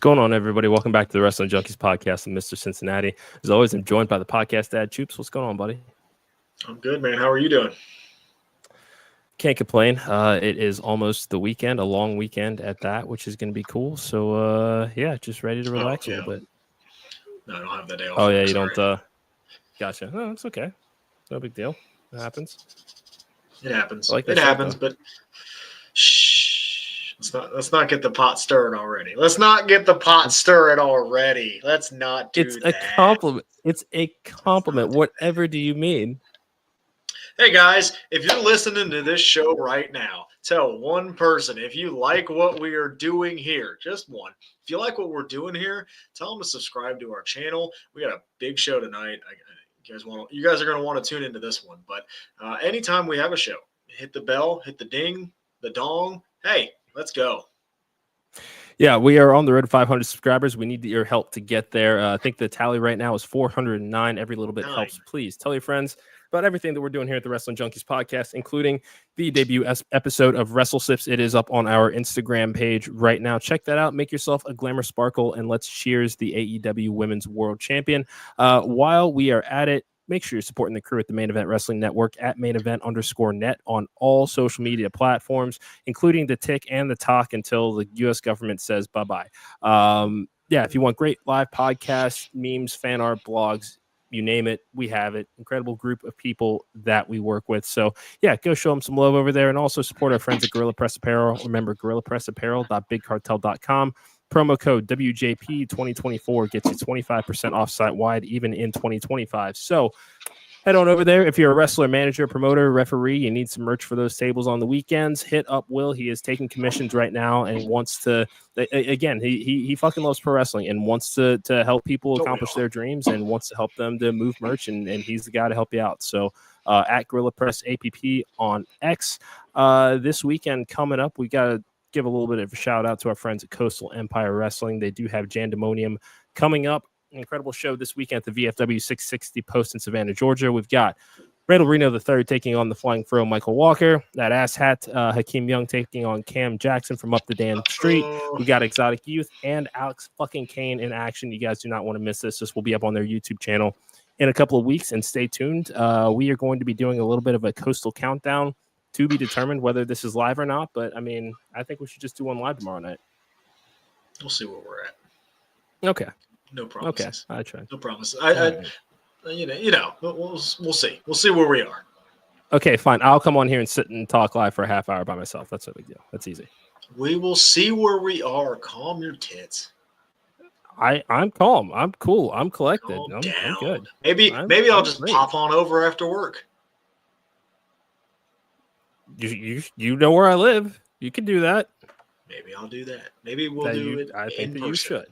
going on, everybody? Welcome back to the Wrestling Junkies podcast. I'm Mr. Cincinnati. As always, I'm joined by the podcast dad, Choops. What's going on, buddy? I'm good, man. How are you doing? Can't complain. It is almost the weekend, a long weekend at that, which is going to be cool. So, yeah, just ready to relax a little bit. No, I don't have that day off. Oh, yeah, you don't. Gotcha. No, it's okay. No big deal. It happens. It happens. Like it happens, but shh. Let's not get the pot stirred already. Let's not get the pot stirred already. Let's not do that. It's a compliment. It's a compliment. Whatever do you mean? Hey, guys, if you're listening to this show right now, tell one person if you like what we are doing here. Just one. If you like what we're doing here, tell them to subscribe to our channel. We got a big show tonight. You guys are going to want to tune into this one. But anytime we have a show, hit the bell, hit the ding, the dong. Hey, let's go. Yeah, we are on the road to 500 subscribers. We need your help to get there. I think the tally right now is 409. Every little bit helps. Please tell your friends about everything that we're doing here at the Wrestling Junkies podcast, including the debut episode of Wrestle Sips. It is up on our Instagram page right now. Check that out. Make yourself a glamour sparkle, and let's cheers the AEW Women's World Champion. While we are at it, make sure you're supporting the crew at the Main Event Wrestling Network at mainevent_net on all social media platforms, including the Tick and the Talk until the U.S. government says bye-bye. Yeah, if you want great live podcasts, memes, fan art, blogs, you name it, we have it. Incredible group of people that we work with. So, yeah, go show them some love over there and also support our friends at Gorilla Press Apparel. Remember, gorillapressapparel.bigcartel.com. Promo code WJP2024 gets you 25% off site-wide, even in 2025. So head on over there. If you're a wrestler, manager, promoter, referee, you need some merch for those tables on the weekends, hit up Will. He is taking commissions right now and wants to, again, he fucking loves pro wrestling and wants to help people accomplish their dreams and wants to help them to move merch, and he's the guy to help you out. So at Gorilla Press APP on X. This weekend coming up, we got to give a little bit of a shout out to our friends at Coastal Empire Wrestling. They do have Jandemonium coming up. An incredible show this weekend at the VFW 660 Post in Savannah, Georgia. We've got Randall Reno III taking on the Flying Fro Michael Walker. That ass hat, Hakeem Young taking on Cam Jackson from up the damn street. We got Exotic Youth and Alex fucking Kane in action. You guys do not want to miss this. This will be up on their YouTube channel in a couple of weeks, and stay tuned. We are going to be doing a little bit of a Coastal countdown, to be determined whether this is live or not. But, I mean, I think we should just do one live tomorrow night. We'll see where we're at. Okay. No promises. Okay, I tried. No promises. We'll see. We'll see where we are. Okay, fine. I'll come on here and sit and talk live for a half hour by myself. That's no big deal. That's easy. We will see where we are. Calm your tits. I'm calm. I'm cool. I'm collected. I'm good. Maybe I'll just pop on over after work. You know where I live. You can do that. Maybe I'll do that. Maybe we'll do it. I think that you should.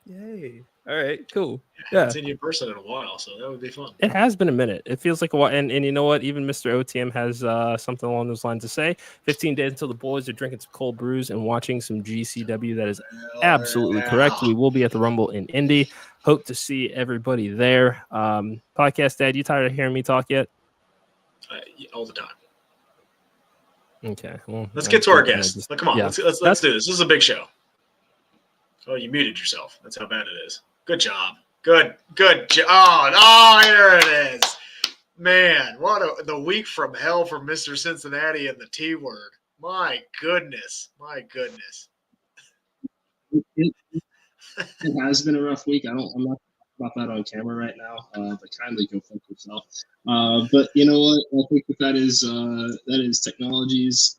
Yay. All right, cool. Yeah. I haven't seen you in person in a while, so that would be fun. It has been a minute. It feels like a while. And you know what? Even Mr. OTM has something along those lines to say. 15 days until the boys are drinking some cold brews and watching some GCW. That is absolutely correct. We will be at the Rumble in Indy. Hope to see everybody there. Podcast Dad, you tired of hearing me talk yet? All the time. Okay. Well, let's get to our guests. Come on, let's do this. This is a big show. Oh, you muted yourself. That's how bad it is. Good job. Good job. Oh, here it is. Man, the week from hell for Mr. Cincinnati and the T word. My goodness. It has been a rough week. I'm not talking about that on camera right now, but kindly go fuck yourself. But you know what? I think that is technology's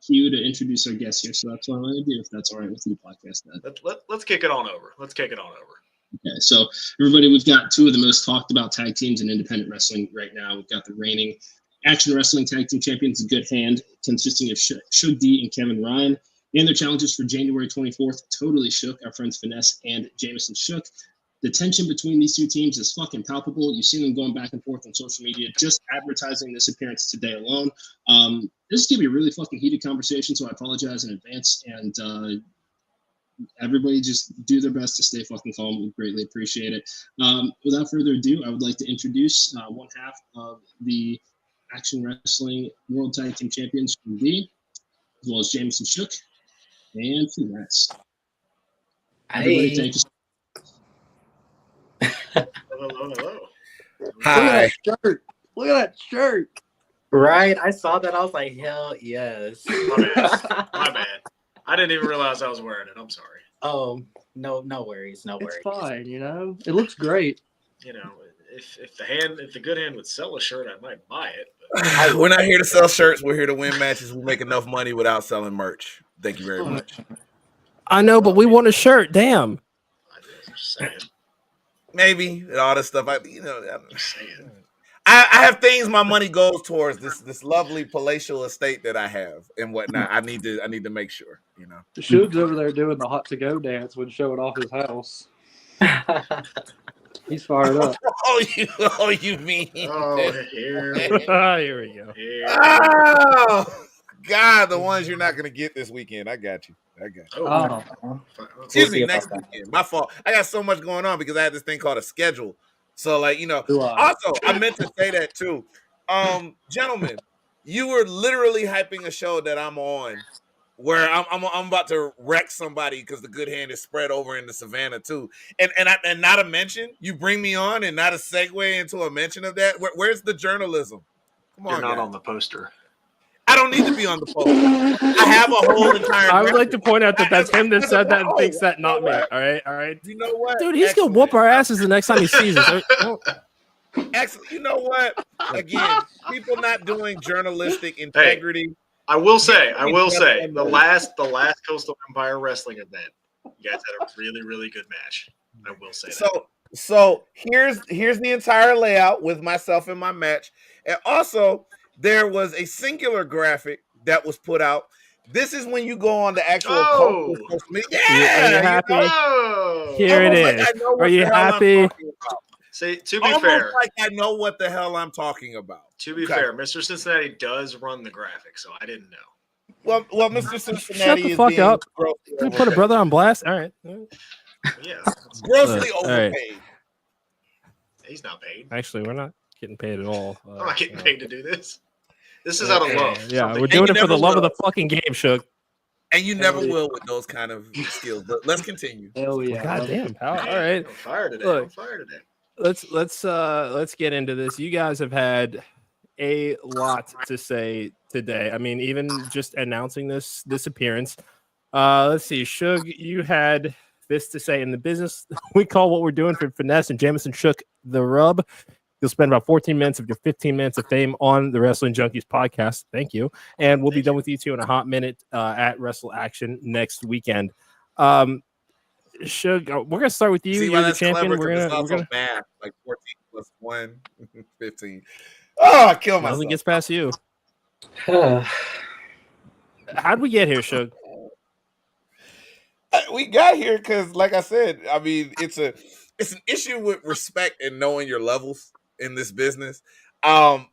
cue to introduce our guest here. So that's what I'm going to do, if that's all right with you, podcast Dad. Let's kick it on over. Okay, so everybody, we've got two of the most talked about tag teams in independent wrestling right now. We've got the reigning Action Wrestling Tag Team Champions, a good hand, consisting of Suge D and Kevin Ryan, and their challenges for January 24th, Totally Shook, our friends Pha'Nesse and Jamesen Shook. The tension between these two teams is fucking palpable. You've seen them going back and forth on social media, just advertising this appearance today alone. This is going to be a really fucking heated conversation, so I apologize in advance. And everybody just do their best to stay fucking calm. We greatly appreciate it. Without further ado, I would like to introduce one half of the Action Wrestling World Tag Team Champions from D, as well as Jamesen Shook. And Finesse. Hey. Thank you. Hello. Hi. Look at that shirt. Right? I saw that. I was like, hell yes. My bad. I didn't even realize I was wearing it. I'm sorry. Oh, no worries. No worries. It's fine, It looks great. If the good hand would sell a shirt, I might buy it. We're not here to sell shirts. We're here to win matches. We make enough money without selling merch. Thank you very much. I know, but we want a shirt. Damn. I'm just saying. Maybe all this stuff. I'm just saying. I have things my money goes towards this lovely palatial estate that I have and whatnot. I need to make sure, The Suge's over there doing the hot to go dance when showing off his house. He's fired up. You mean? Oh, here we Here we go. Oh, God, the ones you're not gonna get this weekend. I got you. Oh. Excuse me, next weekend. My fault. I got so much going on because I had this thing called a schedule. So, also, I meant to say that too. Gentlemen, you were literally hyping a show that I'm on where I'm about to wreck somebody because the good hand is spread over into Savannah too. And not a mention, you bring me on and not a segue into a mention of that. Where's the journalism? Come on, You're not guys. on the poster. I don't need to be on the poster. I have a whole entire. I would like to point out that that's him that said that and thinks that, not me. All right. You know what, Dude? He's gonna whoop our asses the next time he sees us. Excellent. You know what? Again, people not doing journalistic integrity. I will say, the last Coastal Empire Wrestling event, you guys had a really, really good match. I will say that. So here's the entire layout with myself in my match, and also there was a singular graphic that was put out. This is when you go on the actual social media. Yeah, are you happy? Here it is. Are you happy? See, to be fair, like I know what the hell I'm talking about. To be fair, Mr. Cincinnati does run the graphic, so I didn't know. Well, Mr. Cincinnati Shut the fuck up. We put a brother on blast. All right. Yeah, grossly overpaid. Right. He's not paid. Actually, we're not getting paid at all. I'm not getting paid to do this. This is out of love. Yeah, we're doing it for the love of the fucking game, Shook. And you never will with those kind of skills. But let's continue. Hell yeah. Goddamn, pal. All right. I'm fired today. Look, I'm fired today. Let's get into this. You guys have had a lot to say today. I mean, even just announcing this appearance. Let's see, Suge, you had this to say in the business. We call what we're doing for Finesse and Jamesen Shook the rub. You'll spend about 14 minutes of your 15 minutes of fame on the Wrestling Junkies podcast. Thank you. And we'll be done with you two in a hot minute at Wrestle Action next weekend. Suge, we're going to start with you. You're the champion. We're gonna math, like 14 plus 1, 15. Oh, I kill myself. Nothing gets past you. How'd we get here, Suge? We got here because, like I said, I mean, it's an issue with respect and knowing your levels in this business. I've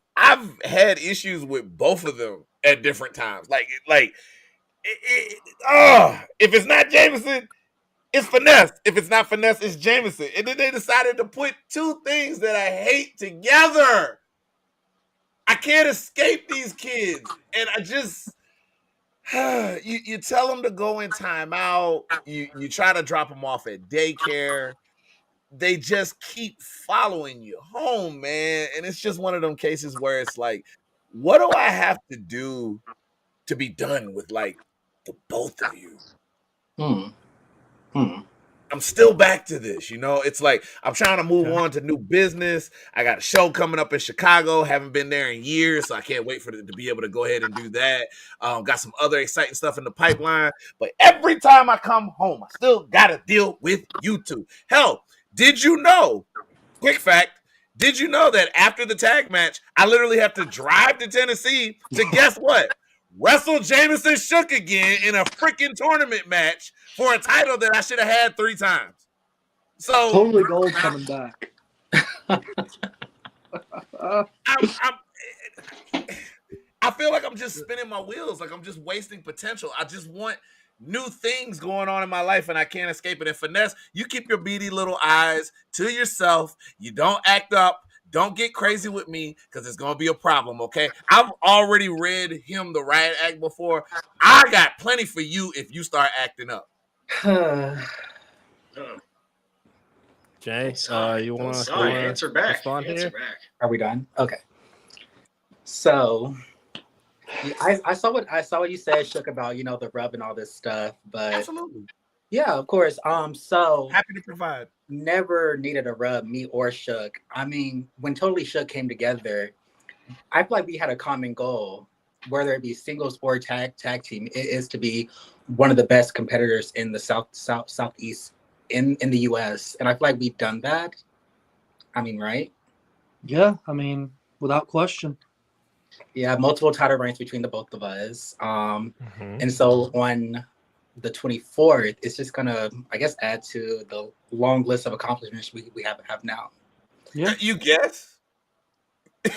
had issues with both of them at different times. If it's not Jamesen, it's Finesse. If it's not Finesse, it's Jamesen. And then they decided to put two things that I hate together. I can't escape these kids. And I just, you tell them to go in timeout. You try to drop them off at daycare. They just keep following you home, man. And it's just one of them cases where it's like, what do I have to do to be done with, like, the both of you? I'm still back to this, It's like I'm trying to move on to new business. I got a show coming up in Chicago. Haven't been there in years, so I can't wait for it to be able to go ahead and do that. Got some other exciting stuff in the pipeline. But every time I come home, I still got to deal with you two. Hell, did you know, quick fact, did you know that after the tag match, I literally have to drive to Tennessee to guess what? Wrestle Jamesen Shook again in a freaking tournament match for a title that I should have had 3 times. So totally gold coming back. I feel like I'm just spinning my wheels, like I'm just wasting potential. I just want new things going on in my life, and I can't escape it. And Finesse, you keep your beady little eyes to yourself. You don't act up. Don't get crazy with me because it's gonna be a problem. Okay, I've already read him the riot act before. I got plenty for you if you start acting up. Jay, you want to answer back? respond Answer here? back. Are we done? Okay. So I saw what you said, Shook, about the rub and all this stuff, but Absolutely, yeah, of course. So happy to provide. never needed a rub, me or Shook. I mean, when Totally Shook came together, I feel like we had a common goal, whether it be singles or tag team. It is to be one of the best competitors in the southeast in the US, and I feel like we've done that. I mean, right? Yeah, I mean, without question. Yeah, multiple title reigns between the both of us. And so on the 24th, it's just gonna, I guess, add to the long list of accomplishments we have now. Yeah, You guess?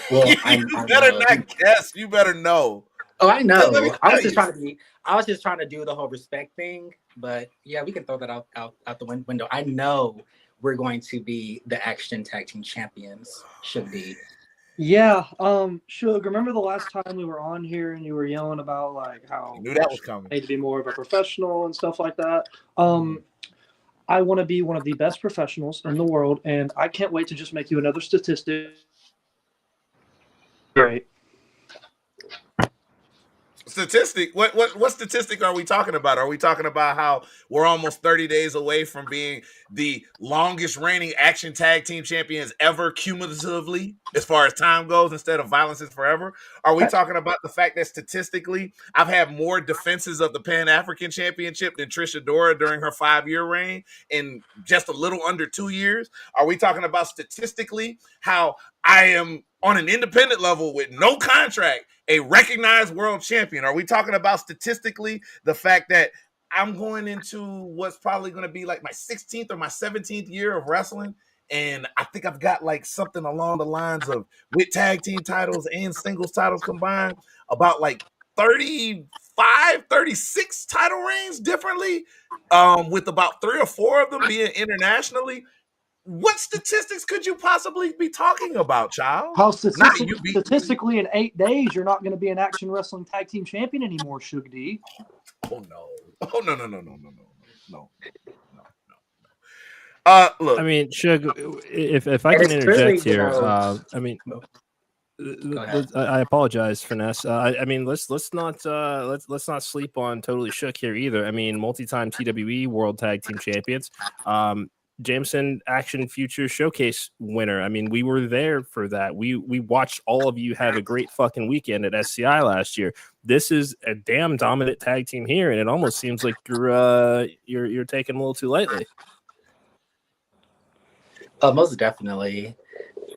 Well, you I better know. not guess. You better know. Oh, I know. Let me I was tell just trying to do the whole respect thing, but yeah, we can throw that out the window. I know we're going to be the Action Tag Team Champions. Should be. yeah. Suge, remember the last time we were on here and you were yelling about like how You knew that was coming. I need to be more of a professional and stuff like that. I want to be one of the best professionals in the world, and I can't wait to just make you another statistic. Great. Statistic? What statistic are we talking about? Are we talking about how we're almost 30 days away from being the longest reigning action tag team champions ever cumulatively as far as time goes instead of Violence is Forever? Are we talking about the fact that statistically I've had more defenses of the Pan-African Championship than Trish Adora during her 5-year reign in just a little under 2 years? Are we talking about statistically how I am on an independent level with no contract a recognized world champion? Are we talking about statistically the fact that I'm going into what's probably going to be like my 16th or my 17th year of wrestling, and I think I've got like something along the lines of, with tag team titles and singles titles combined, about like 35, 36 title reigns differently, with about 3 or 4 of them being internationally? What statistics could you possibly be talking about, child? How statistically in 8 days you're not going to be an Action Wrestling Tag Team Champion anymore, Suge D. Oh no! Oh no! Look. I mean, Suge, if I can interject here, I mean, I apologize, Finesse. I mean, let's not sleep on Totally Shook here either. I mean, multi-time TWE World Tag Team Champions. Jamesen Action Future Showcase winner. I mean, we were there for that. We watched all of you have a great fucking weekend at SCI last year. This is a damn dominant tag team here, and it almost seems like you're taking a little too lightly. Most definitely.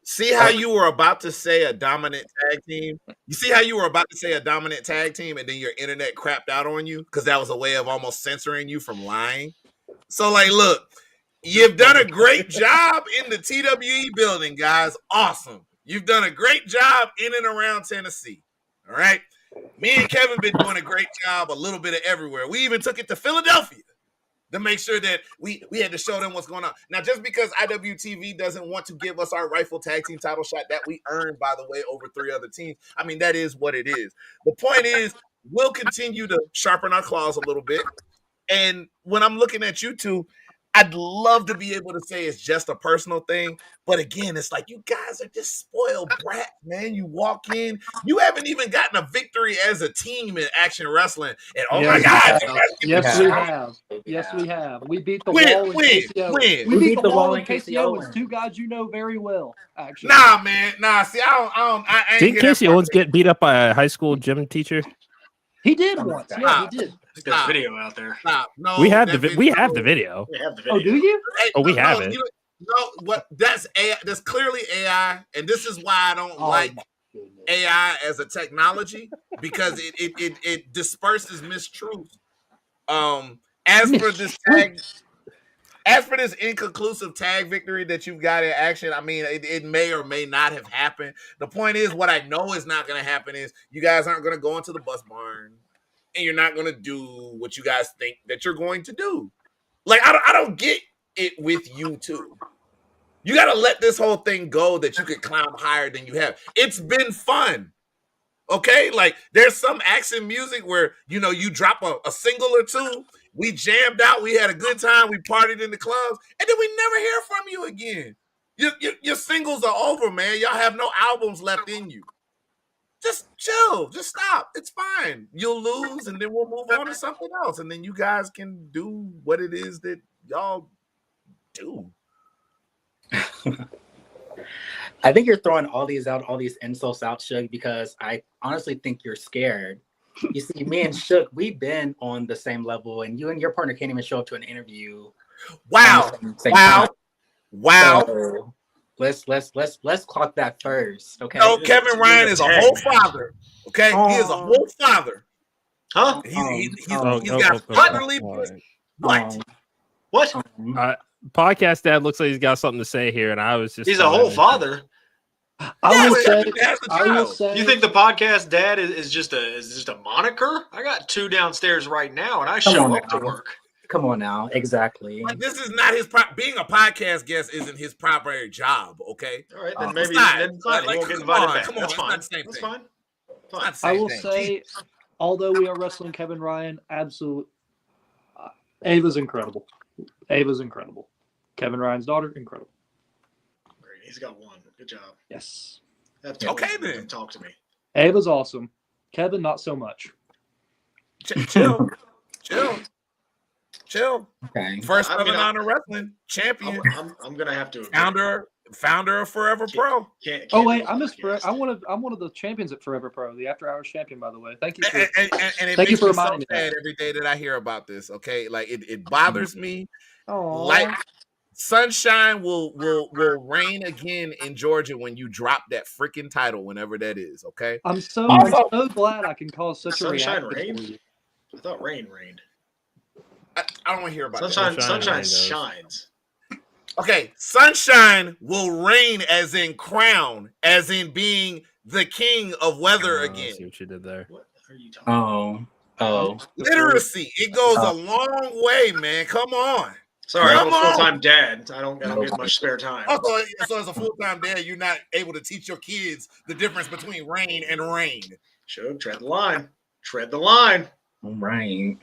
See how you were about to say a dominant tag team? You see how you were about to say a dominant tag team, and then your internet crapped out on you because that was a way of almost censoring you from lying? So, like, look, you've done a great job in the TWE building, guys. Awesome. You've done a great job in and around Tennessee. All right. Me and Kevin been doing a great job a little bit of everywhere. We even took it to Philadelphia to make sure that we had to show them what's going on. Now, just because IWTV doesn't want to give us our rightful tag team title shot that we earned, by the way, over 3 other teams, I mean, that is what it is. The point is, we'll continue to sharpen our claws a little bit. And when I'm looking at you two, I'd love to be able to say it's just a personal thing. But again, it's like you guys are just spoiled brats, man. You walk in, you haven't even gotten a victory as a team in Action Wrestling. And oh my God. Yes, we have. Yes, we have. We beat the wall in KCO. We beat the wall in KCO with 2 guys you know very well, actually. Nah, man. Nah, see, I ain't Didn't Casey Owens get beat up by a high school gym teacher? He did once. Yeah, he did. There's video out there. No, we have the video. We have the video. Oh, do you? Oh, we have it. What? That's AI. That's clearly AI, and this is why I don't like AI as a technology, because it disperses mistruths. As for this inconclusive tag victory that you've got in Action, I mean, it may or may not have happened. The point is, what I know is not going to happen is you guys aren't going to go into the bus barn, and you're not going to do what you guys think that you're going to do. Like, I don't get it with you two. You got to let this whole thing go that you could climb higher than you have. It's been fun. Okay? Like, there's some action music where, you know, you drop a single or two. We jammed out. We had a good time. We partied in the clubs. And then we never hear from you again. Your singles are over, man. Y'all have no albums left in you. Just chill. Just stop. It's fine. You'll lose, and then we'll move on to something else. And then you guys can do what it is that y'all do. I think you're throwing all these insults out, Suge, because I honestly think you're scared. You see, me and Shook, we've been on the same level, and you and your partner can't even show up to an interview. Wow. Wow. So let's clock that first, okay? No, Kevin Ryan is a whole father. Okay, he is a whole father. Huh? He's got fatherly. What? Podcast Dad looks like he's got something to say here, and I was just. He's a whole father. I will say. You think the podcast dad is just a moniker? I got 2 downstairs right now, and I show up to work. Come on now, exactly. Like, this is not his being a podcast guest isn't his primary job. Okay. All right, then maybe then fine. He won't get invited back. Come on, that's fine. That's fine. I will say, although we are wrestling Kevin Ryan, absolutely, Ava's incredible. Ava's incredible. Kevin Ryan's daughter, incredible. Great. He's got 1. Good job. Yes. Okay, then. Talk to me. Ava's awesome. Kevin, not so much. Chill. Okay. First Southern Honor Wrestling champion. I'm gonna have to founder of Forever Pro. Can't wait, I'm one of the champions at Forever Pro, the After Hours champion, by the way. Thank you. Thank you for reminding me. Every day that I hear about this, okay, like it bothers me. Like sunshine will reign again in Georgia when you drop that freaking title, whenever that is. Okay. I'm so glad I can cause such a reaction. Rain? I thought rain rained. I don't want to hear about sunshine shines. Okay, sunshine will reign as in crown, as in being the king of weather again. I see what you did there. What are you talking about? Literacy. It goes a long way, man. Come on. Sorry, I'm a full-time dad. I don't get much spare time. So as a full-time dad, you're not able to teach your kids the difference between rain and rain. Should tread the line. Tread the line. Right.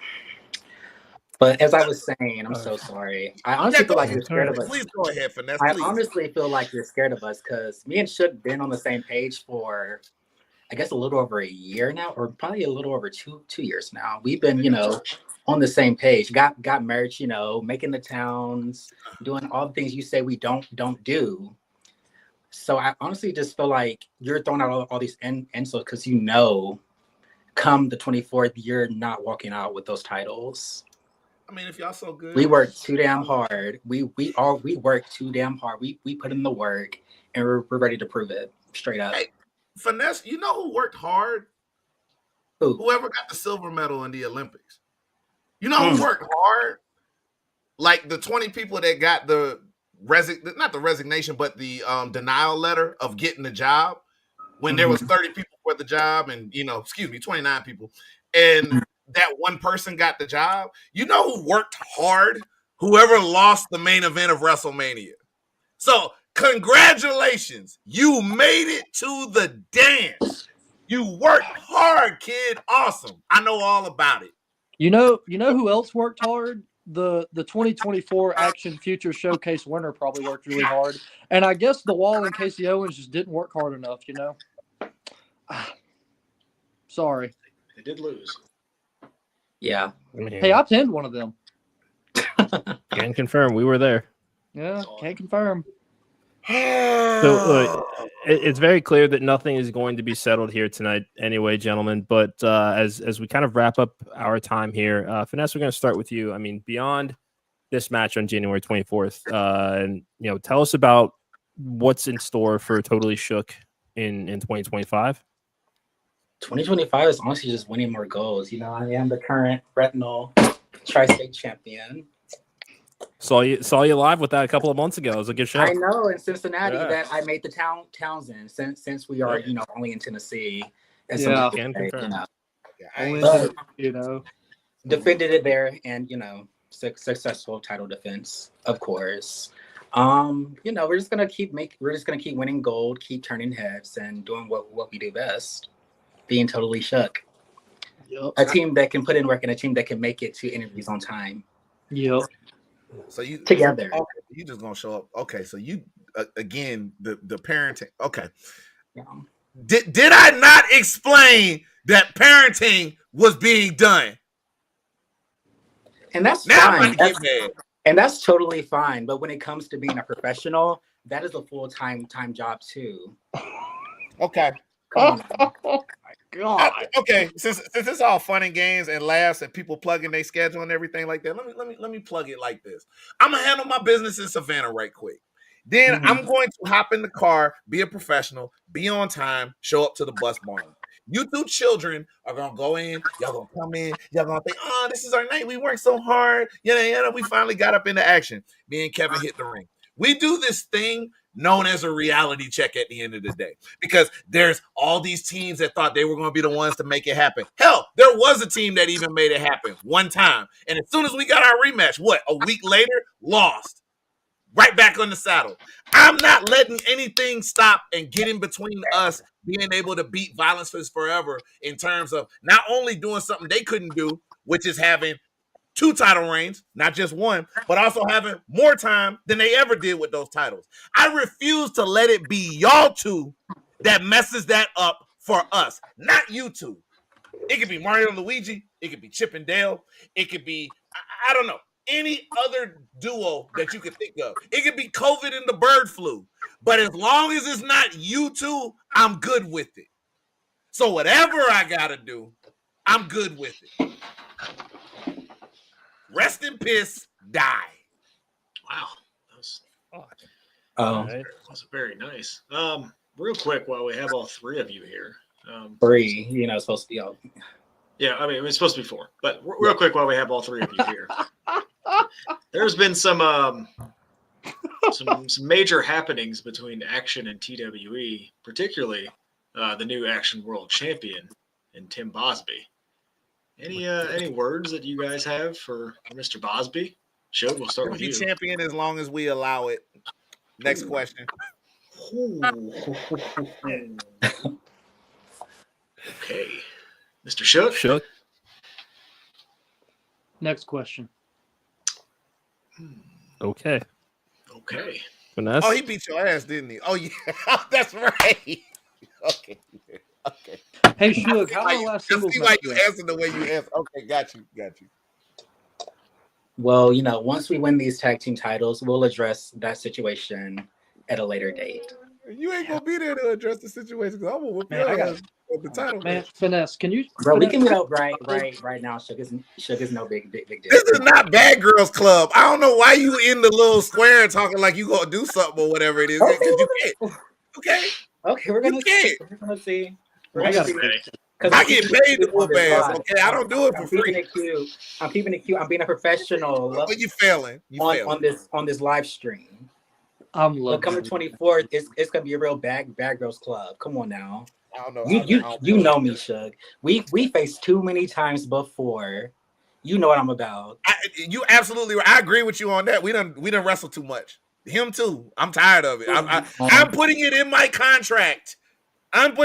But as I was saying, I'm so sorry. I honestly feel like you're scared of us. Please go ahead, Pha'Nesse. I honestly feel like you're scared of us because me and Shook been on the same page for, I guess, a little over a year now, or probably a little over two years now. We've been, on the same page. Got merch, making the towns, doing all the things you say we don't do. So I honestly just feel like you're throwing out all these insults because come the 24th, you're not walking out with those titles. I mean, if y'all so good, we worked too damn hard. We worked too damn hard. We put in the work, and we're ready to prove it straight up. Hey, Pha'Nesse, you know who worked hard? Who? Whoever got the silver medal in the Olympics. You know who worked hard? Like the 20 people that got the not the resignation, but the denial letter of getting the job when there was 30 people for the job, and 29 people, and that one person got the job. You know who worked hard? Whoever lost the main event of WrestleMania. So congratulations. You made it to the dance. You worked hard, kid. Awesome. I know all about it. You know who else worked hard? The 2024 Action Future Showcase winner probably worked really hard. And I guess the Wall and Casey Owens just didn't work hard enough, Sorry. They did lose. Yeah. Hey, I pinned one of them. Can confirm. We were there. Yeah, can confirm. So it's very clear that nothing is going to be settled here tonight anyway, gentlemen. But as we kind of wrap up our time here, Pha'Nesse, we're going to start with you. I mean, beyond this match on January 24th, and tell us about what's in store for Totally Shook in 2025. 2025 is honestly just winning more goals. I am the current retinal tri-state champion. Saw you live with that a couple of months ago. It was a good show. I know, in Cincinnati that I made the towns in since we are only in Tennessee. And defended it there, and successful title defense, of course. We're just gonna keep winning gold, keep turning heads, and doing what we do best, being totally shook. Yep. A team that can put in work and a team that can make it to interviews on time. Yep. So you together. Okay, you just gonna show up. Okay, so you again the parenting. Okay. Yeah. Did I not explain that parenting was being done? And that's now fine. Mad. And that's totally fine. But when it comes to being a professional, that is a full-time job too. Okay. Come on. Oh my God. Okay. Since it's all fun and games and laughs and people plugging their schedule and everything like that, let me plug it like this. I'm gonna handle my business in Savannah right quick. Then I'm going to hop in the car, be a professional, be on time, show up to the bus barn. You two children are gonna go in, y'all gonna come in, y'all gonna think, oh, this is our night. We worked so hard. We finally got up into action. Me and Kevin hit the ring. We do this thing known as a reality check at the end of the day. Because there's all these teams that thought they were gonna be the ones to make it happen. Hell, there was a team that even made it happen one time. And as soon as we got our rematch, a week later, lost. Right back on the saddle. I'm not letting anything stop and get in between us being able to beat Violence is Forever in terms of not only doing something they couldn't do, which is having 2 title reigns, not just one, but also having more time than they ever did with those titles. I refuse to let it be y'all two that messes that up for us, not you two. It could be Mario and Luigi. It could be Chip and Dale. It could be, I don't know, any other duo that you could think of. It could be COVID and the bird flu. But as long as it's not you two, I'm good with it. So whatever I got to do, I'm good with it. Rest in piss, die. Wow. That was very nice. Real quick, while we have all 3 of you here. 3, supposed to be all. Yeah, I mean, it's supposed to be 4. But real quick, while we have all 3 of you here. There's been some major happenings between Action and TWE, particularly the new Action World Champion and Tim Bosby. Any words that you guys have for Mr. Bosby? Shook, we'll start with you. Champion as long as we allow it. Next question. Okay, Mr. Shook. Shook. Next question. Okay. Pha'Nesse. Oh, he beat your ass, didn't he? Oh, yeah. That's right. Okay. Hey, Suge, how about last singles see why you answered the way you answered. Okay, got you. Well, once we win these tag team titles, we'll address that situation at a later date. You ain't gonna be there to address the situation because I'm gonna whip your ass with the title. Man, Pha'Nesse, can you? Bro, we can meet up right now. Shook is no big deal. This is not Bad Girls Club. I don't know why you in the little square talking like you gonna do something or whatever it is. You can't. Okay, we're gonna see. I get paid to whoop ass. Okay, I don't do it for free. I'm keeping it cute. I'm being a professional. But you failing. On this live stream. I'm looking. Coming 24th, it's gonna be a real bad girls club. Come on now. I don't know. You know me, Suge. We faced too many times before. You know what I'm about. You absolutely right. I agree with you on that. We done wrestle too much. Him too. I'm tired of it. I'm putting it in my contract. No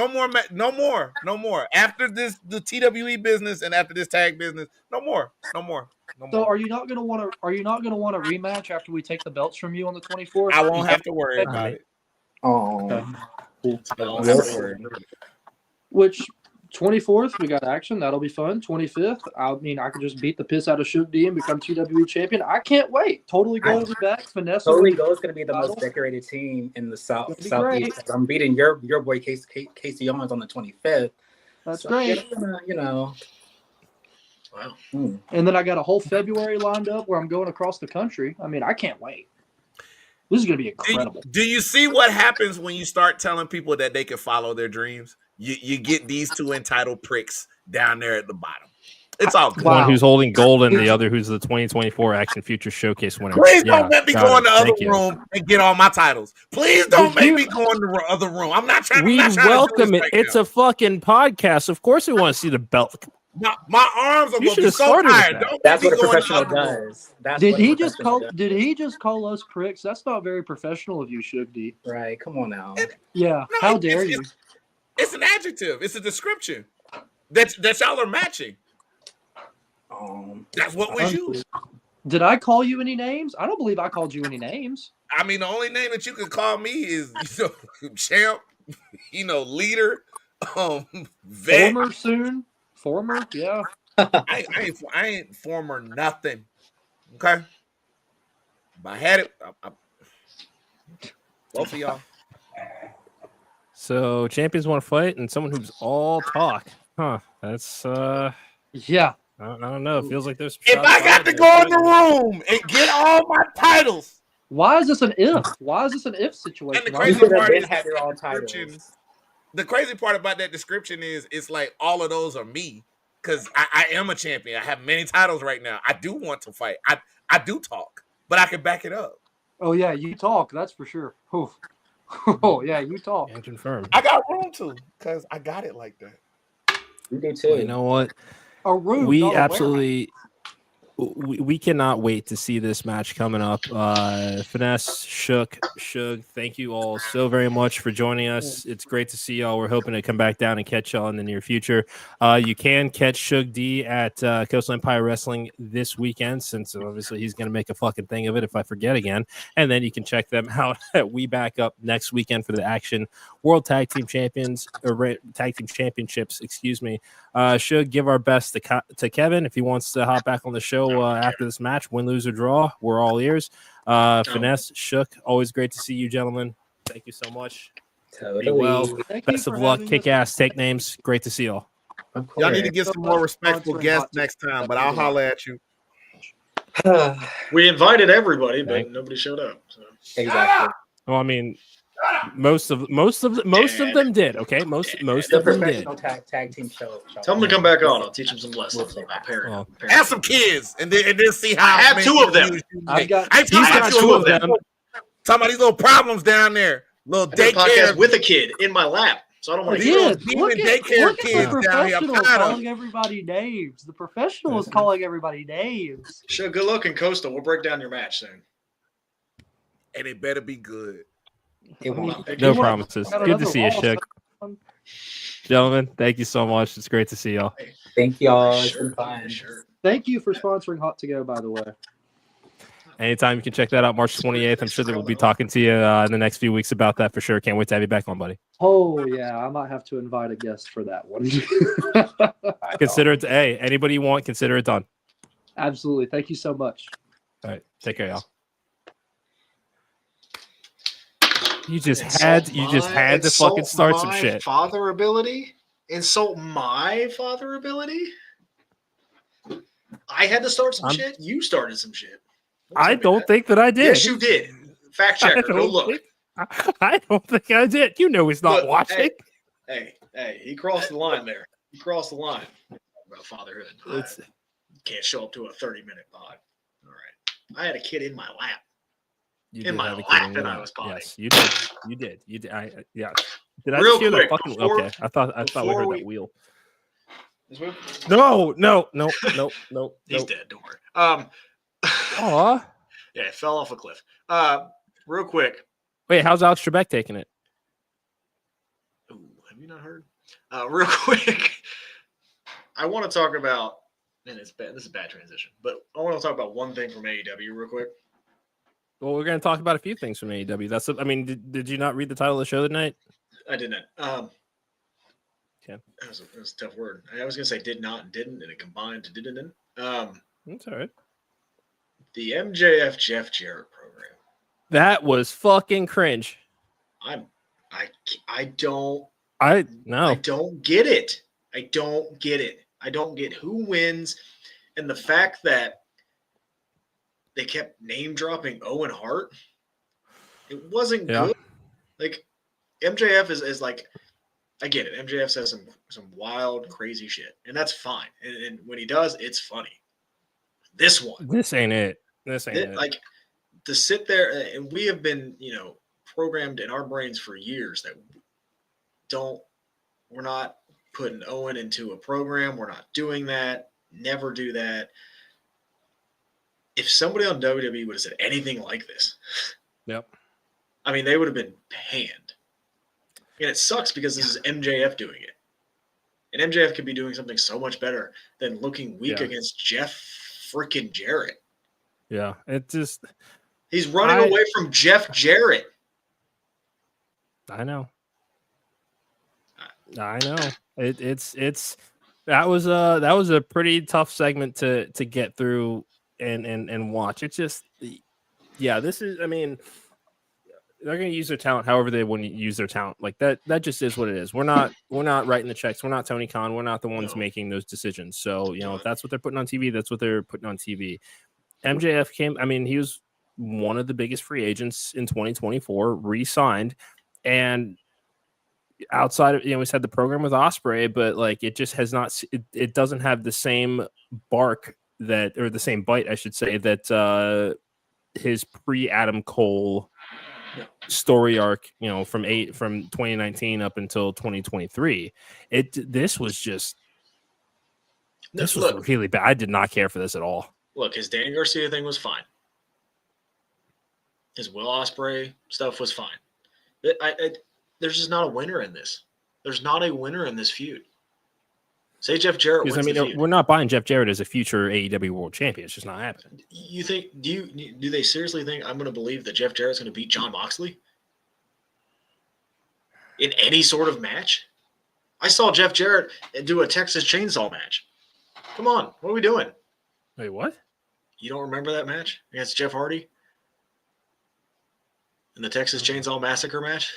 more. After this, the TWE business and after this tag business, no more. So are you not gonna want a rematch after we take the belts from you on the 24th? I won't have to worry about it. Oh. Okay. Which 24th we got Action, that'll be fun. 25th, I could just beat the piss out of Suge D and become TWE champion. I can't wait. Totally Gold will be back. Pha'Nesse. Totally Gold is going to be the most decorated team in the southeast. I'm beating your boy Casey Owens on the 25th. That's great. Wow. And then I got a whole February lined up where I'm going across the country. I can't wait. This is going to be incredible. Do you see what happens when you start telling people that they can follow their dreams? You get these 2 entitled pricks down there at the bottom. It's all good. One who's holding gold and the other who's the 2024 Action Future Showcase winner. Please don't let me go in the other room and get all my titles. Please don't make me go in the other room. I'm not trying to. We welcome it. It's a fucking podcast. Of course, we want to see the belt. My arms are You gonna should be have so started with tired. that. Don't That's be what a going professional out the room. does. That's Did what a he just professional call? does. Did he just call us pricks? That's not very professional of you, Suge D. Right? Come on now. Yeah. No, How dare you? It's an adjective. It's a description that y'all are matching. That's what was used. Did I call you any names? I don't believe I called you any names. I mean, the only name that you could call me is champ, leader, vet. Former, yeah. I ain't former nothing. Okay, if I had it, both of y'all. So champions want to fight, and someone who's all talk. Huh? That's Yeah. I don't know. It feels like there's. If I got to go in the room and get all my titles, Why is this an if? Why is this an if situation? and the Why is crazy it- part is have your own description. titles. The crazy part about that description is it's like all of those are me because I am a champion. I have many titles right now. I do want to fight. I do talk, but I can back it up. Oh yeah, you talk. That's for sure. Oof. Oh yeah, you talk. And confirm. I got room to because I got it like that. You do too. Well, you know what? A room. We not a absolutely. We cannot wait to see this match coming up. Finesse, Shook, thank you all so very much for joining us. It's great to see y'all. We're hoping to come back down and catch y'all in the near future. You can catch Suge D at Coastal Empire Wrestling this weekend, since obviously he's going to make a fucking thing of it if I forget again. And then you can check them out at We Back Up next weekend for the Action World Tag Team Champions or Tag Team Championships. Excuse me. Should give our best to Kevin if he wants to hop back on the show after this match, win, lose, or draw. We're all ears. Finesse, Shook, always great to see you, gentlemen. Thank you so much. Totally. Be well. Thank you Best of for luck. having Kick us. ass. Take names. Great to see y'all. Of Y'all need to course. get some more respectful guests next time, but I'll holler at you. We invited everybody, but Thank- nobody showed up. So. Exactly. Well, I mean, most of them did. Okay, most The of them did. professional tag team show. Tell them to come back on. I'll teach them some lessons. Well, Have some kids and then see how I have many two of them. views you I've make. got- I ain't He's talking got about two you of them. Talking about these little problems down there. Little I did a podcast daycare with a kid in my lap, so I don't want to Yeah. hear Kids, it. Demon look at daycare the kids down here. I'm professional tired of calling everybody names. The professional is Mhm. calling everybody names. Sure, good luck in Coastal. We'll break down your match soon. and it better be good. It won't. No You want- promises. got Good to another see you, Raw Shook. sometime? Gentlemen, thank you so much. It's great to see y'all. Thank y'all. It's Sure, been fun. sure. Thank you for sponsoring Hot to Go, by the way. Anytime you can check that out, March 28th. I'm sure that we'll be talking to you in the next few weeks about that for sure. Can't wait to have you back on, buddy. Oh yeah, I might have to invite a guest for that one. Consider it. Hey, anybody you want, consider it done. Absolutely. Thank you so much. All right, take care, y'all. You just had to fucking start some shit. Father ability? Insult my father ability? I had to start some shit. You started some shit. I don't think that I did. Yes, you did. Fact checker, go don't look. I don't think I did. You know he's not Look, watching. Hey, he crossed the line there. He crossed the line about fatherhood. It's- Can't show up to a 30-minute pod. All right. I had a kid in my lap. You In did my have a kid lap in your and I lap. was potty. Yes, you did. You did. You did. Yeah. Did I Real just hear quick, the fucking? before- Okay, I thought we before heard we- that wheel. Is we- No. He's dead. Don't worry. Aw. Yeah, it fell off a cliff. Real quick. Wait, how's Alex Trebek taking it? Ooh, have you not heard? Real quick. I want to talk about, and it's bad. This is a bad transition, but I want to talk about one thing from AEW real quick. Well, we're going to talk about a few things from AEW. I mean, did you not read the title of the show tonight? I didn't. Okay. That was a tough word. I was gonna say did not and didn't, and it combined to didn't. That's all right. The MJF Jeff Jarrett program. That was fucking cringe. I don't No. get it. I don't get it. I don't get who wins, and the fact that they kept name dropping Owen Hart. It wasn't Yeah. good. Like MJF is like, I get it. MJF says some wild, crazy shit, and that's fine. And when he does, it's funny. This one, This ain't it. This ain't it. like to sit there, and we have been, programmed in our brains for years that we're not putting Owen into a program. We're not doing that. Never do that. If somebody on WWE would have said anything like this, Yep. I mean, they would have been panned. And it sucks because this is MJF doing it. And MJF could be doing something so much better than looking weak against Jeff freaking Jarrett. Yeah, it just... He's running away from Jeff Jarrett. I know. That was a pretty tough segment to get through and watch. It's just, yeah, this is, I mean, they're going to use their talent however they want to use their talent. Like that just is what it is. We're not writing the checks. We're not Tony Khan. We're not the ones making those decisions. So, if that's what they're putting on TV, that's what they're putting on TV. MJF came, I mean, he was one of the biggest free agents in 2024, re-signed, and outside of, we had the program with Ospreay, but like it just has not, it doesn't have the same bark or the same bite, I should say, that his pre-Adam Cole story arc, from 2019 up until 2023. This was really bad. I did not care for this at all. Look, his Danny Garcia thing was fine. His Will Ospreay stuff was fine. There's just not a winner in this. There's not a winner in this feud. Say Jeff Jarrett wins the feud. We're not buying Jeff Jarrett as a future AEW World Champion. It's just not happening. You think? Do they seriously think I'm going to believe that Jeff Jarrett's going to beat Jon Moxley in any sort of match? I saw Jeff Jarrett do a Texas Chainsaw match. Come on, what are we doing? Wait, what? You don't remember that match against Jeff Hardy in the Texas Chainsaw Massacre match?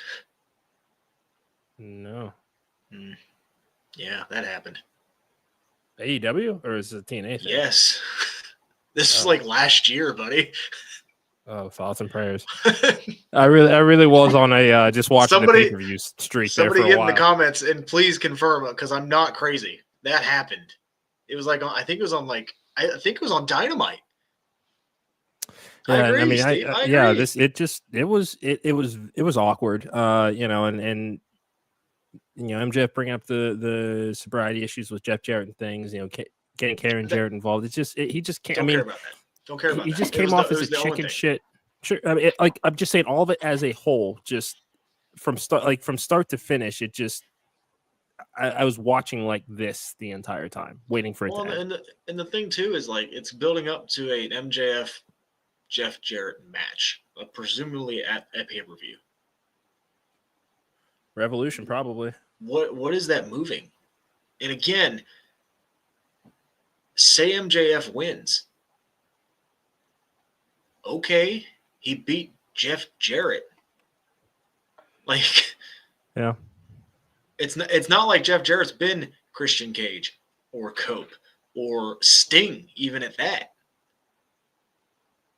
No. Yeah, that happened. AEW or is it TNA thing? Yes. This was like last year, buddy. Oh, thoughts and prayers. I really was on a just watching the pay-per-view streak there for a while. Somebody get in the comments and please confirm it because I'm not crazy. That happened. It was like I think it was on Dynamite. Yeah, I agree, I mean, Steve. I agree. Yeah, it was awkward. And MJF bringing up the sobriety issues with Jeff Jarrett and things, getting Karen Jarrett involved. It's just he just can't. Don't care about that. Don't care about that. He just came off as a chicken shit. Sure, I mean, I'm just saying all of it as a whole, just from start to finish. It just I was watching like this the entire time, waiting for it to end. And the thing too is like it's building up to an MJF Jeff Jarrett match, presumably at a pay-per-view. Revolution, probably. What is that moving? And again, say MJF wins. Okay, he beat Jeff Jarrett. Like, yeah, it's not like Jeff Jarrett's been Christian Cage or Cope or Sting, even at that.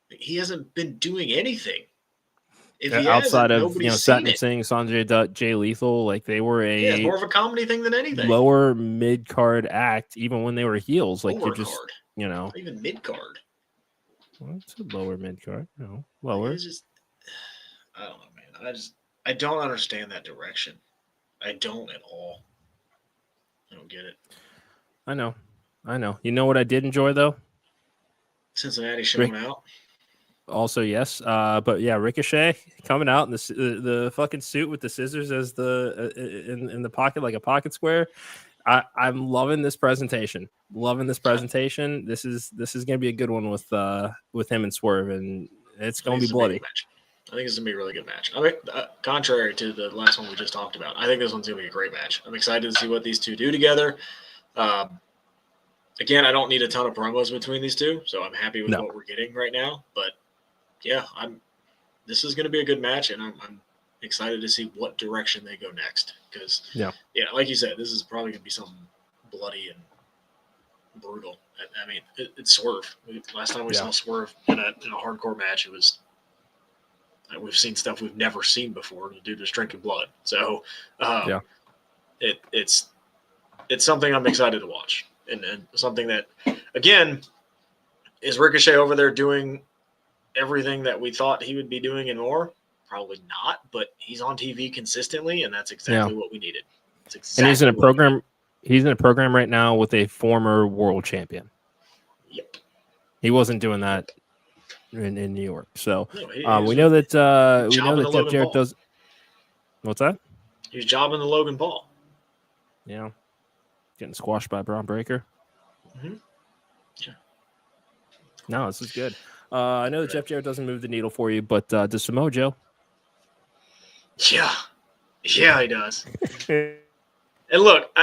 He hasn't been doing anything. Outside of Satnam Singh, Sanjay Dutt, Jay Lethal, like they were it's more of a comedy thing than anything. Lower mid card act, even when they were heels. Like you just not even mid card. Well, it's a lower mid card. No, lower. It's just, I don't know, man. I don't understand that direction. I don't at all. I don't get it. I know. You know what I did enjoy though? Cincinnati showing out. Also, yes, but yeah, Ricochet coming out in the fucking suit with the scissors as in the pocket, like a pocket square. I'm loving this presentation. This is gonna be a good one with him and Swerve, and it's gonna be bloody. I think it's gonna be a really good match. I mean, contrary to the last one we just talked about, I think this one's gonna be a great match. I'm excited to see what these two do together. Again, I don't need a ton of promos between these two, so I'm happy with what we're getting right now. But yeah, this is going to be a good match, and I'm excited to see what direction they go next. Because like you said, this is probably going to be something bloody and brutal. I mean, it's Swerve. Last time we saw Swerve in a hardcore match, it was we've seen stuff we've never seen before due to drinking blood. So it's something I'm excited to watch. And something that, again, is Ricochet over there doing everything that we thought he would be doing and more? Probably not, but he's on TV consistently, and that's exactly what we needed. And he's in a program He's in a program right now with a former world champion. Yep. He wasn't doing that in New York. So No, we know that Jeff Logan Jarrett Paul. does. What's that? He's jobbing the Logan Paul. Yeah. Getting squashed by Braun Breaker. Mm-hmm. Yeah. No, this is good. I know that Jeff Jarrett doesn't move the needle for you, but does Samoa Joe? Yeah. Yeah, he does. And look,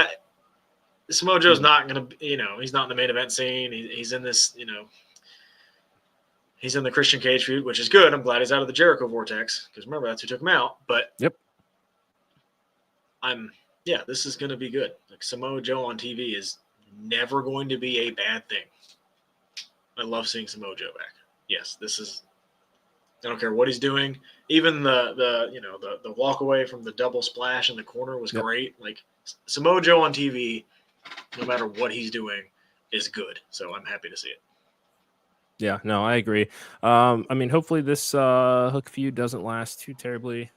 Samoa Joe's not going to, he's not in the main event scene. He's in this, he's in the Christian Cage feud, which is good. I'm glad he's out of the Jericho vortex because remember, that's who took him out. But yep. This is going to be good. Like Samoa Joe on TV is never going to be a bad thing. I love seeing Samoa Joe back. Yes, I don't care what he's doing. Even the walk away from the double splash in the corner was great. Like Samoa Joe on TV, no matter what he's doing, is good. So I'm happy to see it. Yeah, no, I agree. Hopefully this Hook feud doesn't last too terribly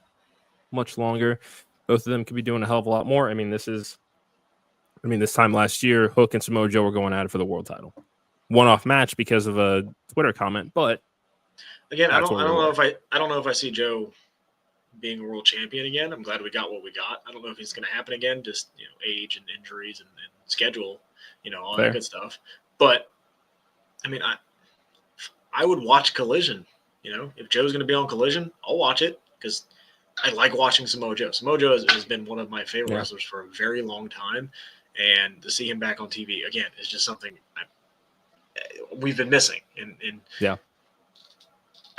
much longer. Both of them could be doing a hell of a lot more. This time last year, Hook and Samoa Joe were going at it for the world title. One-off match because of a Twitter comment, but again, I don't know if I see Joe being a world champion again. I'm glad we got what we got. I don't know if it's going to happen again. Just age and injuries and schedule, all Fair. That good stuff. But I would watch Collision. If Joe's going to be on Collision, I'll watch it because I like watching Samoa Joe. Samoa Joe has been one of my favorite wrestlers for a very long time, and to see him back on TV again is just something we've been missing. And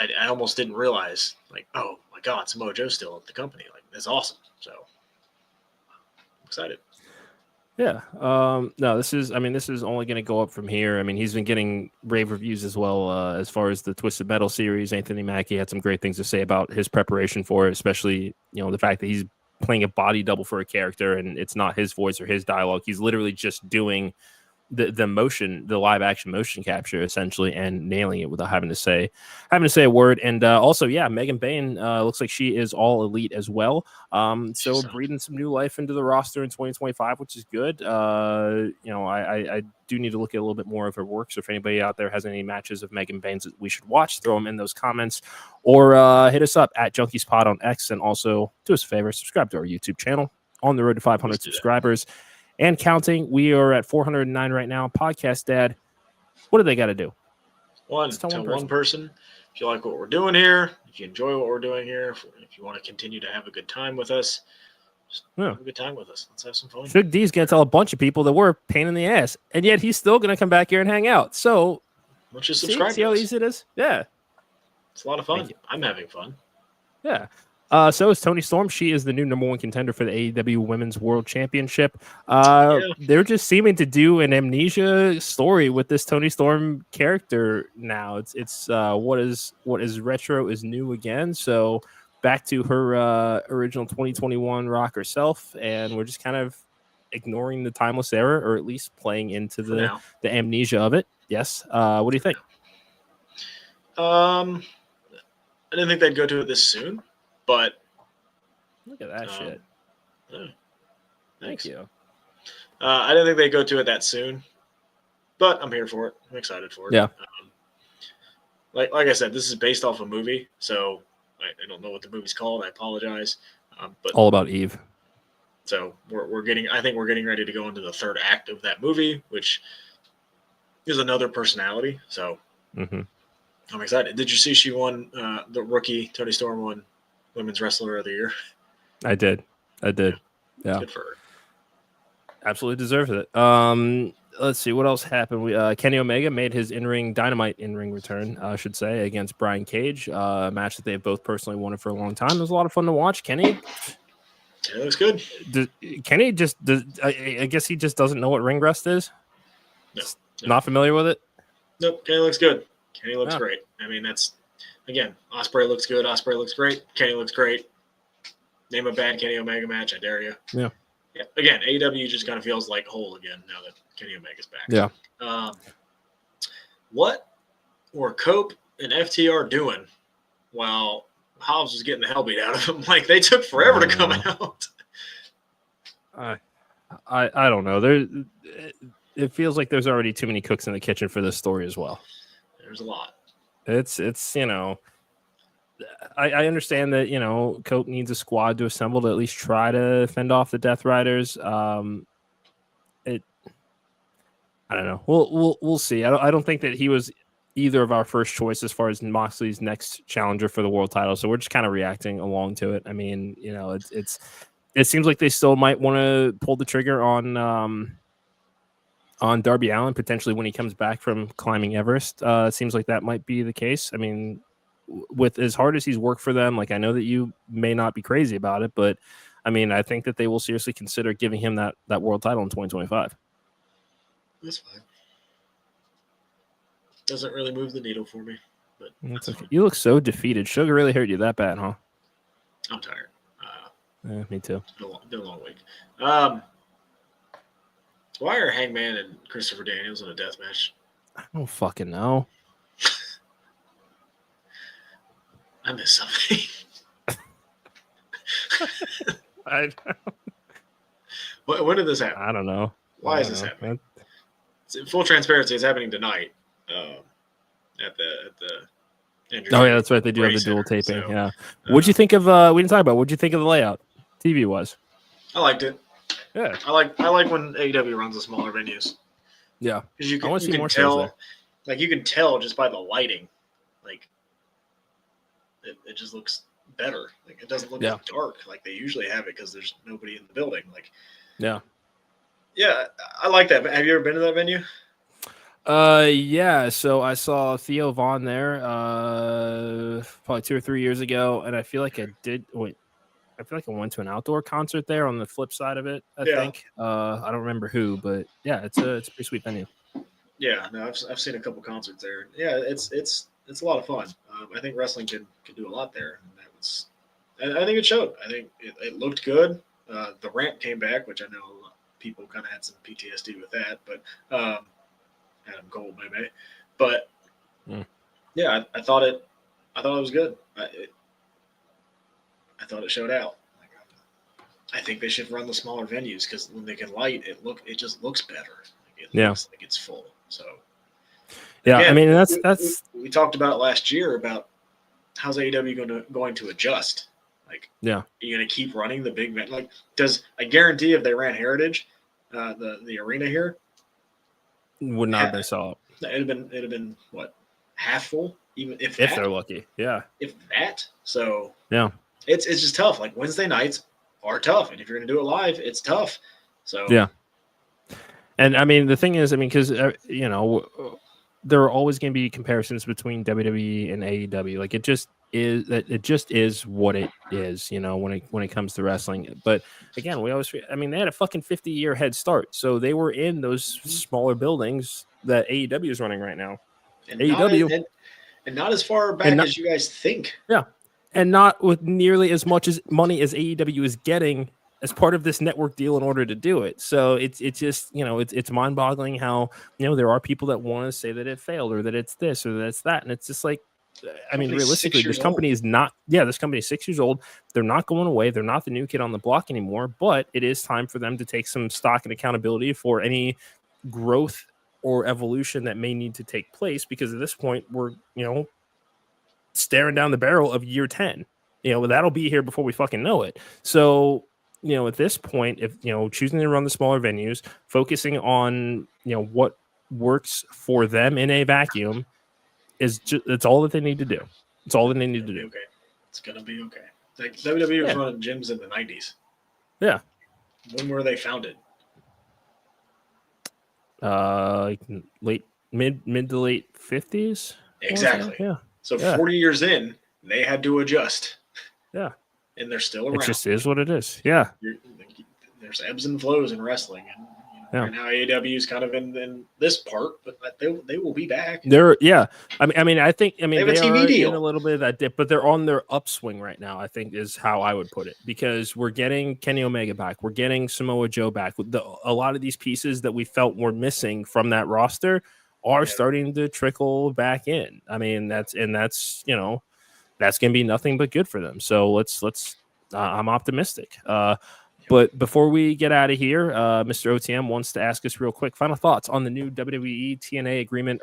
I almost didn't realize, like, oh my God, Samoa Joe's still at the company. Like, that's awesome. So I'm excited. Yeah. No, this is only going to go up from here. He's been getting rave reviews as well, as far as the Twisted Metal series. Anthony Mackie had some great things to say about his preparation for it, especially, the fact that he's playing a body double for a character and it's not his voice or his dialogue. He's literally just doing the motion, the live action motion capture essentially, and nailing it without having to say a word. And also, Megan Bayne looks like she is all elite as well. So breathing some new life into the roster in 2025, which is good. I do need to look at a little bit more of her work. So if anybody out there has any matches of Megan Bayne's that we should watch, throw them in those comments or hit us up at JunkiesPod on X. And also do us a favor, subscribe to our YouTube channel. On the road to 500 subscribers. And counting, we are at 409 right now. Podcast Dad, what do they got to do? Tell one person if you like what we're doing here, if you enjoy what we're doing here, if you want to continue to have a good time with us, just have a good time with us. Let's have some fun. Suge D's going to tell a bunch of people that we're a pain in the ass, and yet he's still going to come back here and hang out. So, let's just subscribe. See how easy it is? Yeah. It's a lot of fun. I'm having fun. Yeah. So is Toni Storm. She is the new number one contender for the AEW Women's World Championship. They're just seeming to do an amnesia story with this Toni Storm character now. It's what is retro is new again. So back to her original 2021 rock herself, and we're just kind of ignoring the timeless era, or at least playing into the amnesia of it. Yes. What do you think? I didn't think they'd go to it this soon. But look at that shit. Thanks. Thank you. I didn't think they'd go to it that soon, but I'm here for it. I'm excited for it. Yeah. Like I said, this is based off a movie, so I don't know what the movie's called. I apologize. But All About Eve. So I think we're getting ready to go into the third act of that movie, which is another personality. So I'm excited. Did you see she won the rookie Toni Storm won Women's Wrestler of the Year? I did. Yeah. Good for her. Absolutely deserves it. Let's see what else happened. Kenny Omega made his Dynamite in-ring return, I should say, against Brian Cage. A match that they've both personally wanted for a long time. It was a lot of fun to watch. Kenny looks good. Kenny I guess he just doesn't know what ring rust is. No. Not familiar with it. Nope. Kenny looks good. Kenny looks great. That's. Again, Ospreay looks good. Ospreay looks great. Kenny looks great. Name a bad Kenny Omega match, I dare you. Yeah. Again, AEW just kind of feels like whole again now that Kenny Omega's back. Yeah. What were Cope and FTR doing while Hobbs was getting the hell beat out of him? Like, they took forever to come out. I don't know. It feels like there's already too many cooks in the kitchen for this story as well. There's a lot. It's I understand that Coke needs a squad to assemble to at least try to fend off the Death Riders. I don't know. We'll see. I don't think that he was either of our first choice as far as Moxley's next challenger for the world title. So we're just kind of reacting along to it. I mean, it seems like they still might want to pull the trigger on Darby Allin potentially when he comes back from climbing Everest. It seems like that might be the case. I mean, with as hard as he's worked for them, like I know that you may not be crazy about it, but I mean, I think that they will seriously consider giving him that world title in 2025. That's fine. Doesn't really move the needle for me, but that's okay. You look so defeated. Sugar really hurt you that bad, huh? I'm tired. Me too. It's been a long week. Why are Hangman and Christopher Daniels in a death match? I don't fucking know. I miss something. When did this happen? I don't know. Why is this happening? Full transparency, it's happening tonight. At the oh yeah, that's right. They do have the dual taping. So, yeah. What'd you think of? We didn't talk about. What'd you think of the layout? TV was. I liked it. Yeah. I like when AEW runs the smaller venues. Yeah. Because you can tell, like you can tell just by the lighting, like it just looks better. Like it doesn't look dark like they usually have it because there's nobody in the building. Like. Yeah. Yeah, I like that. Have you ever been to that venue? Yeah. So I saw Theo Vaughn there, probably 2 or 3 years ago, and I feel like I went to an outdoor concert there on the flip side of it. I think. I don't remember who, but yeah, it's a pretty sweet venue. Yeah, no, I've seen a couple concerts there. Yeah, it's a lot of fun. I think wrestling can do a lot there. And I think it showed. I think it looked good. The ramp came back, which I know people kind of had some PTSD with that, but Adam Cole maybe. But yeah, I thought it was good. I thought it showed out. I think they should run the smaller venues because when they can light, it just looks better. Looks like it's full. So yeah, again, I mean that's we talked about it last year about how's AEW going to adjust. Like, yeah, are you going to keep running the big event? Like, I guarantee if they ran Heritage, the arena here would not have been sold. It'd have been what, half full, even if they're lucky. Yeah, if that. So yeah, it's just tough. Like Wednesday nights are tough, and if you're going to do it live, it's tough. So yeah, and I mean the thing is, because there are always going to be comparisons between WWE and AEW. Like it just is what it is, when it comes to wrestling. But again, they had a fucking 50-year head start. So they were in those smaller buildings that AEW is running right now. And AEW and not as far back as you guys think. Yeah. And not with nearly as much as money as AEW is getting as part of this network deal in order to do it. So it's just, it's mind-boggling how, there are people that want to say that it failed or that it's this or that's that. And it's just like, realistically, this company is 6 years old. They're not going away. They're not the new kid on the block anymore, but it is time for them to take some stock and accountability for any growth or evolution that may need to take place, because at this point we're, staring down the barrel of year 10. That'll be here before we fucking know it. So, at this point, if, choosing to run the smaller venues, focusing on, what works for them in a vacuum, it's all that they need to do. It's all that they need to do. Okay. It's going to be okay. Like WWE was running gyms in the 90s. Yeah. When were they founded? Mid to late 50s. Exactly. Yeah. So 40 years in, they had to adjust. Yeah. And they're still around. It just is what it is. Yeah. There's ebbs and flows in wrestling. And right now AEW is kind of in this part, but they will be back. I think they have a TV deal. In a little bit of that dip, but they're on their upswing right now, I think is how I would put it, because we're getting Kenny Omega back. We're getting Samoa Joe back. A lot of these pieces that we felt were missing from that roster are starting to trickle back in. I mean, that's going to be nothing but good for them. So let's I'm optimistic. But before we get out of here, Mr. OTM wants to ask us real quick final thoughts on the new WWE TNA agreement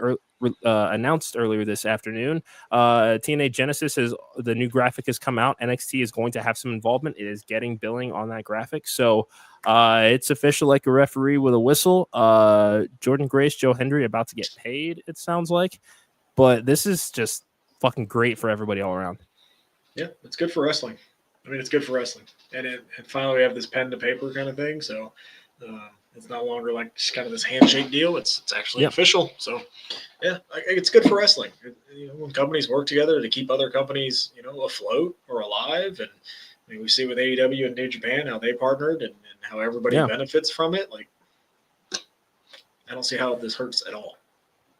announced earlier this afternoon. TNA Genesis is the new graphic has come out. NXT is going to have some involvement. It is getting billing on that graphic. So it's official like a referee with a whistle. Jordan Grace, Joe Hendry about to get paid, it sounds like. But this is just fucking great for everybody all around. Yeah, it's good for wrestling. I mean, it's good for wrestling. And finally we have this pen to paper kind of thing. So it's no longer like just kind of this handshake deal. It's actually official. So, yeah, it's good for wrestling. When companies work together to keep other companies, afloat or alive. And I mean, we see with AEW and New Japan how they partnered and how everybody benefits from it. Like, I don't see how this hurts at all.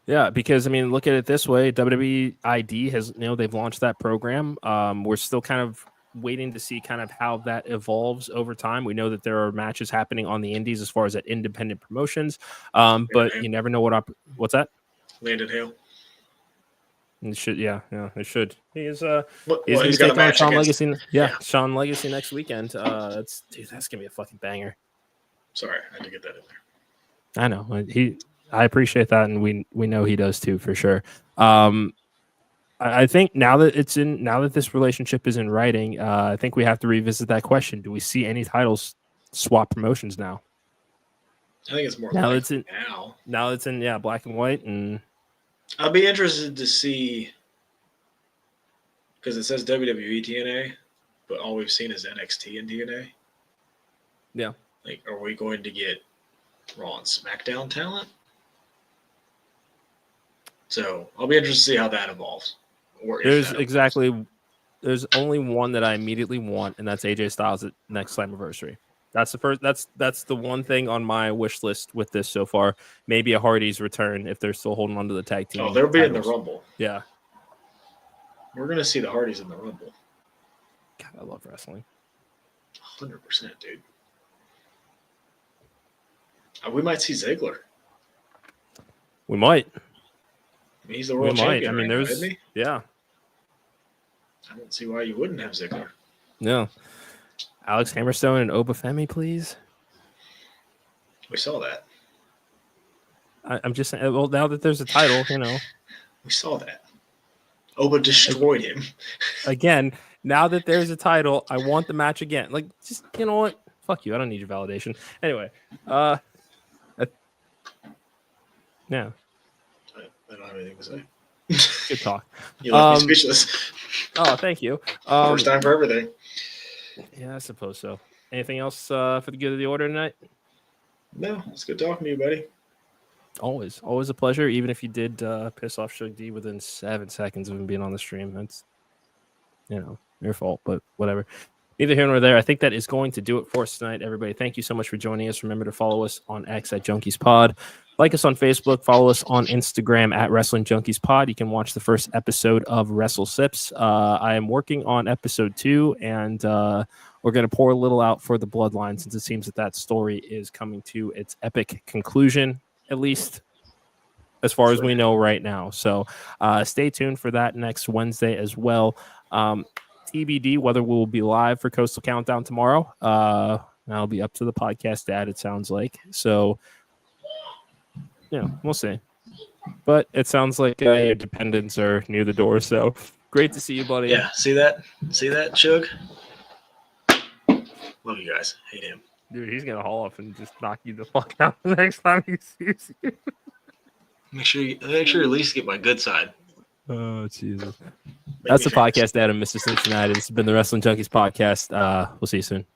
Yeah, because, I mean, look at it this way. WWE ID has, they've launched that program. We're still kind of waiting to see kind of how that evolves over time. We know that there are matches happening on the indies as far as at independent promotions, but you never know what's that? Landon Hale. It should, it should. He is he's got a match Sean against, Legacy. Yeah, Sean Legacy next weekend. That's gonna be a fucking banger. Sorry, I had to get that in there. I know I appreciate that, and we know he does too for sure. I think now that this relationship is in writing, I think we have to revisit that question. Do we see any titles swap promotions now? I think it's more now like it's in now. Now it's in black and white, and I'll be interested to see because it says WWE TNA, but all we've seen is NXT and TNA. Yeah, like, are we going to get Raw and SmackDown talent? So I'll be interested to see how that evolves. There's only one that I immediately want, and that's AJ Styles at next Slammiversary. That's the first. That's the one thing on my wish list with this so far. Maybe a Hardy's return if they're still holding on to the tag team. Oh, they'll be in the Rumble. Yeah, we're gonna see the Hardys in the Rumble. God, I love wrestling. 100%, dude. We might see Ziggler. We might. He's the world champion. I mean, right now, isn't he? Yeah. I don't see why you wouldn't have Ziggler. No. Alex Hammerstone and Obafemi, please. We saw that. I'm just saying. Well, now that there's a title, We saw that. Oba destroyed him. Again, now that there's a title, I want the match again. Like, just, you know what? Fuck you. I don't need your validation. Anyway. Yeah. I don't have anything to say. Good talk. You left me speechless. Oh, thank you. First time for everything. Yeah, I suppose so. Anything else for the good of the order tonight? No, it's good talking to you, buddy. Always a pleasure. Even if you did piss off Suge D within 7 seconds of him being on the stream, that's your fault. But whatever. Neither here nor there. I think that is going to do it for us tonight, everybody. Thank you so much for joining us. Remember to follow us on X at Junkies Pod. Like us on Facebook. Follow us on Instagram at Wrestling Junkies Pod. You can watch the first episode of Wrestle Sips. I am working on episode 2, and we're going to pour a little out for the Bloodline since it seems that story is coming to its epic conclusion, at least as far as we know right now. So stay tuned for that next Wednesday as well. TBD whether we'll be live for Coastal Countdown tomorrow. That'll be up to the podcast dad, it sounds like. So, we'll see. But it sounds like your dependents are near the door. So great to see you, buddy. Yeah, see that? See that, Suge? Love you guys. Hate him. Dude, he's going to haul off and just knock you the fuck out the next time he sees you. Make sure you at least get my good side. Oh, Jesus. That's the podcast, Adam, Mr. Cincinnati. This has been the Wrestling Junkies podcast. We'll see you soon.